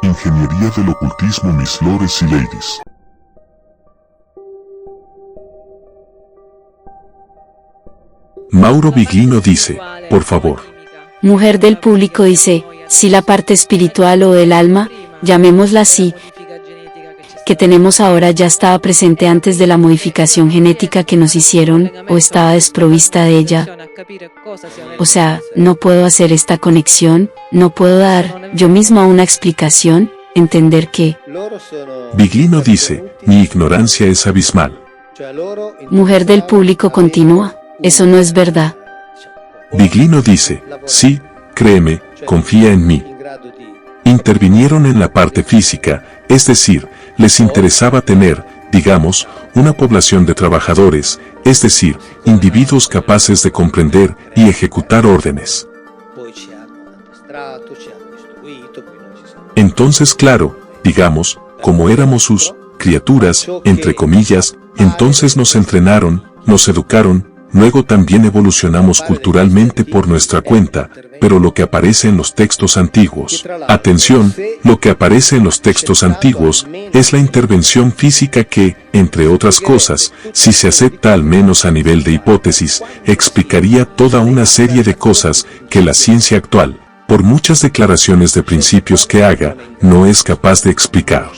Ingeniería del ocultismo, mis lores y ladies. Mauro Biglino dice, por favor. Mujer del público dice, si la parte espiritual o del alma, llamémosla así, que tenemos ahora ya estaba presente antes de la modificación genética que nos hicieron, o estaba desprovista de ella. O sea, no puedo hacer esta conexión, no puedo dar yo misma una explicación, entender que... Biglino dice, mi ignorancia es abismal. Mujer del público continúa, eso no es verdad. Biglino dice, sí, créeme, confía en mí. Intervinieron en la parte física, es decir, les interesaba tener, digamos, una población de trabajadores, es decir, individuos capaces de comprender y ejecutar órdenes. Entonces, claro, digamos, como éramos sus criaturas, entre comillas, entonces nos entrenaron, nos educaron, luego también evolucionamos culturalmente por nuestra cuenta, pero lo que aparece en los textos antiguos, atención, lo que aparece en los textos antiguos es la intervención física que, entre otras cosas, si se acepta al menos a nivel de hipótesis, explicaría toda una serie de cosas que la ciencia actual, por muchas declaraciones de principios que haga, no es capaz de explicar.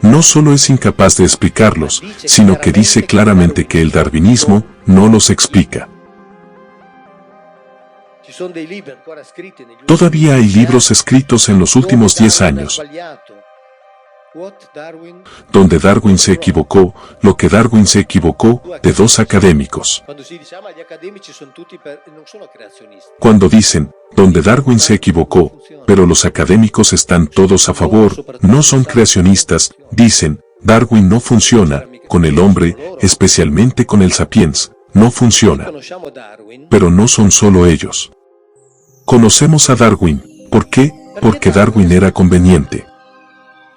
No solo es incapaz de explicarlos, sino que dice claramente que el darwinismo no los explica. Todavía hay libros escritos en los últimos 10 años, donde Darwin se equivocó, lo que Darwin se equivocó, de dos académicos. Cuando dicen, donde Darwin se equivocó, pero los académicos están todos a favor, no son creacionistas, dicen, Darwin no funciona, con el hombre, especialmente con el sapiens, no funciona. Pero no son solo ellos. Conocemos a Darwin, ¿por qué? Porque Darwin era conveniente.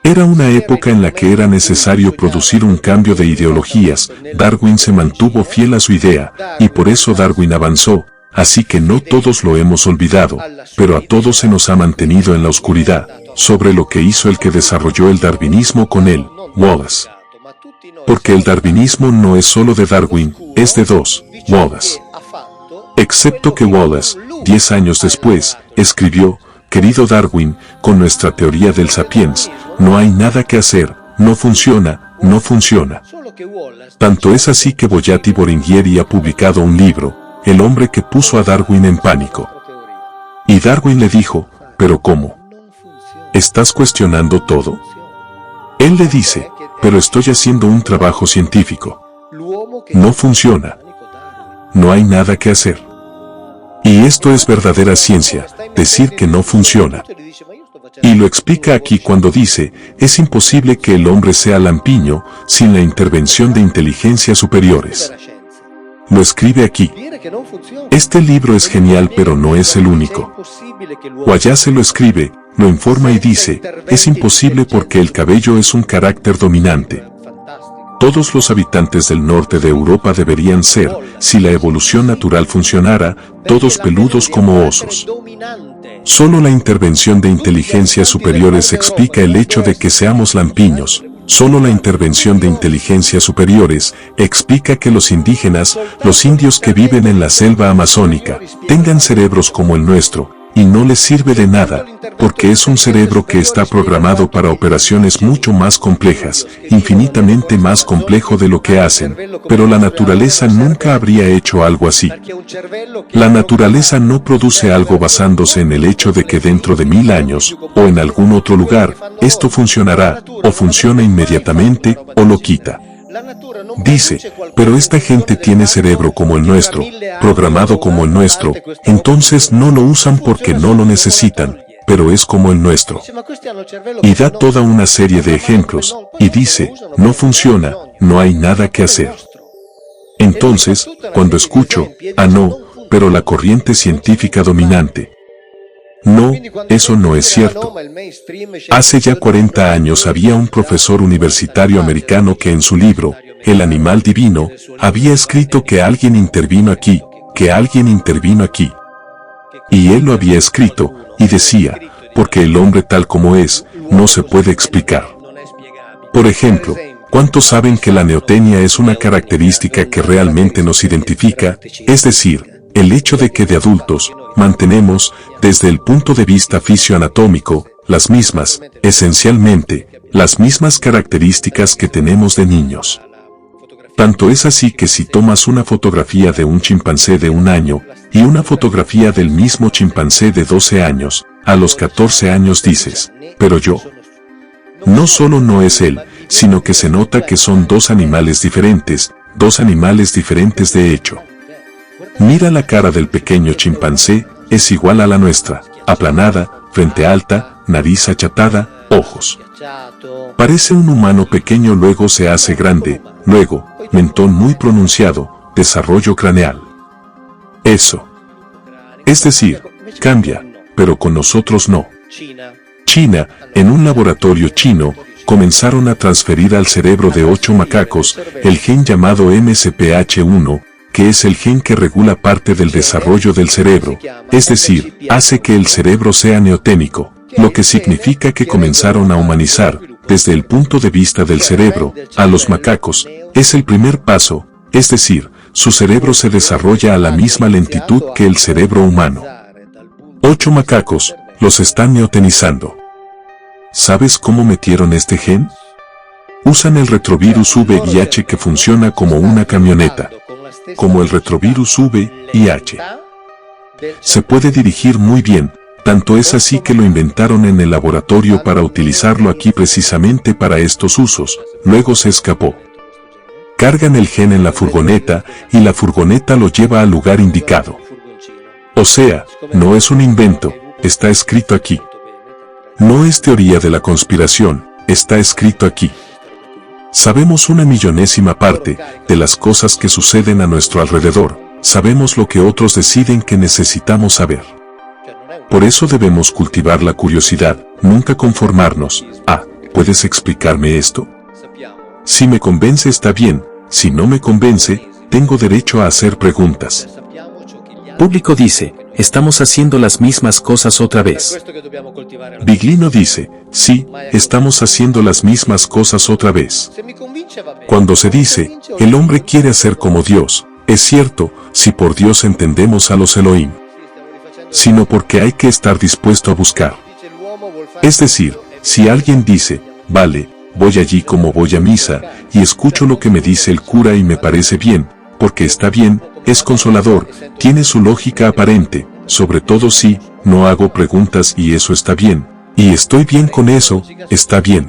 Era una época en la que era necesario producir un cambio de ideologías, Darwin se mantuvo fiel a su idea, y por eso Darwin avanzó, así que no todos lo hemos olvidado, pero a todos se nos ha mantenido en la oscuridad, sobre lo que hizo el que desarrolló el darwinismo con él, Wallace. Porque el darwinismo no es solo de Darwin, es de dos, Wallace. Excepto que Wallace, 10 años después, escribió, querido Darwin, con nuestra teoría del sapiens, no hay nada que hacer, no funciona, no funciona. Tanto es así que Boyati Boringhieri ha publicado un libro, El hombre que puso a Darwin en pánico. Y Darwin le dijo, ¿pero cómo? ¿Estás cuestionando todo? Él le dice, pero estoy haciendo un trabajo científico. No funciona. No hay nada que hacer. Y esto es verdadera ciencia, decir que no funciona. Y lo explica aquí cuando dice, es imposible que el hombre sea lampiño sin la intervención de inteligencias superiores. Lo escribe aquí. Este libro es genial, pero no es el único. Wallace lo escribe, lo informa y dice, es imposible porque el cabello es un carácter dominante. Todos los habitantes del norte de Europa deberían ser, si la evolución natural funcionara, todos peludos como osos. Solo la intervención de inteligencias superiores explica el hecho de que seamos lampiños. Solo la intervención de inteligencias superiores explica que los indígenas, los indios que viven en la selva amazónica, tengan cerebros como el nuestro, y no les sirve de nada, porque es un cerebro que está programado para operaciones mucho más complejas, infinitamente más complejo de lo que hacen, pero la naturaleza nunca habría hecho algo así. La naturaleza no produce algo basándose en el hecho de que dentro de 1000 años, o en algún otro lugar, esto funcionará, o funciona inmediatamente, o lo quita. Dice, pero esta gente tiene cerebro como el nuestro, programado como el nuestro, entonces no lo usan porque no lo necesitan, pero es como el nuestro. Y da toda una serie de ejemplos, y dice, no funciona, no hay nada que hacer. Entonces, cuando escucho, no, pero la corriente científica dominante. No, eso no es cierto. Hace ya 40 años había un profesor universitario americano que en su libro, El animal divino, había escrito que alguien intervino aquí, que alguien intervino aquí. Y él lo había escrito, y decía, porque el hombre tal como es, no se puede explicar. Por ejemplo, ¿cuántos saben que la neotenia es una característica que realmente nos identifica? Es decir, el hecho de que de adultos mantenemos, desde el punto de vista fisioanatómico, las mismas, esencialmente, las mismas características que tenemos de niños. Tanto es así que si tomas una fotografía de un chimpancé de 1 año y una fotografía del mismo chimpancé de 12 años, a los 14 años dices, pero yo. No solo no es él, sino que se nota que son dos animales diferentes de hecho. Mira la cara del pequeño chimpancé, es igual a la nuestra, aplanada, frente alta, nariz achatada, ojos. Parece un humano pequeño, luego se hace grande, luego, mentón muy pronunciado, desarrollo craneal. Eso. Es decir, cambia, pero con nosotros no. China, en un laboratorio chino, comenzaron a transferir al cerebro de 8 macacos el gen llamado MSPH1, que es el gen que regula parte del desarrollo del cerebro, es decir, hace que el cerebro sea neoténico, lo que significa que comenzaron a humanizar, desde el punto de vista del cerebro, a los macacos. Es el primer paso, es decir, su cerebro se desarrolla a la misma lentitud que el cerebro humano. 8 macacos, los están neotenizando. ¿Sabes cómo metieron este gen? Usan el retrovirus VIH que funciona como una camioneta, como el retrovirus VIH. Se puede dirigir muy bien, tanto es así que lo inventaron en el laboratorio para utilizarlo aquí precisamente para estos usos, luego se escapó. Cargan el gen en la furgoneta y la furgoneta lo lleva al lugar indicado. O sea, no es un invento, está escrito aquí. No es teoría de la conspiración, está escrito aquí. Sabemos 1/1000ª parte de las cosas que suceden a nuestro alrededor, sabemos lo que otros deciden que necesitamos saber. Por eso debemos cultivar la curiosidad, nunca conformarnos. ¿Puedes explicarme esto? Si me convence está bien, si no me convence, tengo derecho a hacer preguntas. Público dice, estamos haciendo las mismas cosas otra vez. Biglino dice, sí, estamos haciendo las mismas cosas otra vez. Cuando se dice, el hombre quiere ser como Dios, es cierto, si por Dios entendemos a los Elohim, sino porque hay que estar dispuesto a buscar. Es decir, si alguien dice, vale, voy allí como voy a misa, y escucho lo que me dice el cura y me parece bien, porque está bien, es consolador, tiene su lógica aparente, sobre todo si, no hago preguntas y eso está bien, y estoy bien con eso, está bien.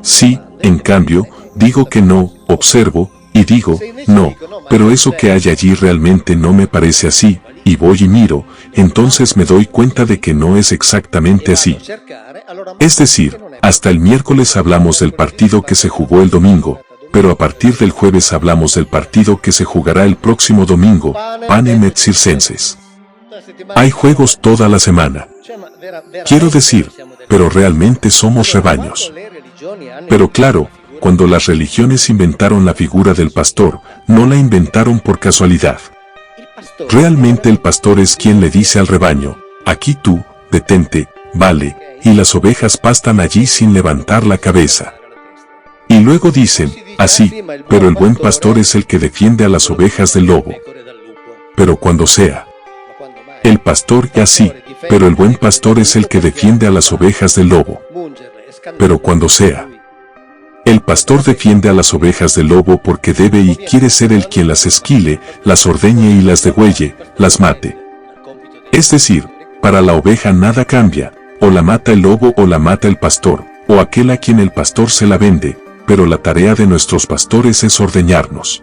Si, en cambio, digo que no, observo, y digo, no, pero eso que hay allí realmente no me parece así, y voy y miro, entonces me doy cuenta de que no es exactamente así. Es decir, hasta el miércoles hablamos del partido que se jugó el domingo, pero a partir del jueves hablamos del partido que se jugará el próximo domingo, Panem et Circenses. Hay juegos toda la semana. Quiero decir, pero realmente somos rebaños. Pero claro, cuando las religiones inventaron la figura del pastor, no la inventaron por casualidad. Realmente el pastor es quien le dice al rebaño, aquí tú, detente, vale, y las ovejas pastan allí sin levantar la cabeza. Y luego dicen, así, pero el buen pastor es el que defiende a las ovejas del lobo. Pero cuando sea el pastor y así, pero el buen pastor es el que defiende a las ovejas del lobo. Pero cuando sea el pastor defiende a las ovejas del lobo porque debe y quiere ser el quien las esquile, las ordeñe y las degüelle, las mate. Es decir, para la oveja nada cambia, o la mata el lobo o la mata el pastor, o aquel a quien el pastor se la vende, pero la tarea de nuestros pastores es ordeñarnos.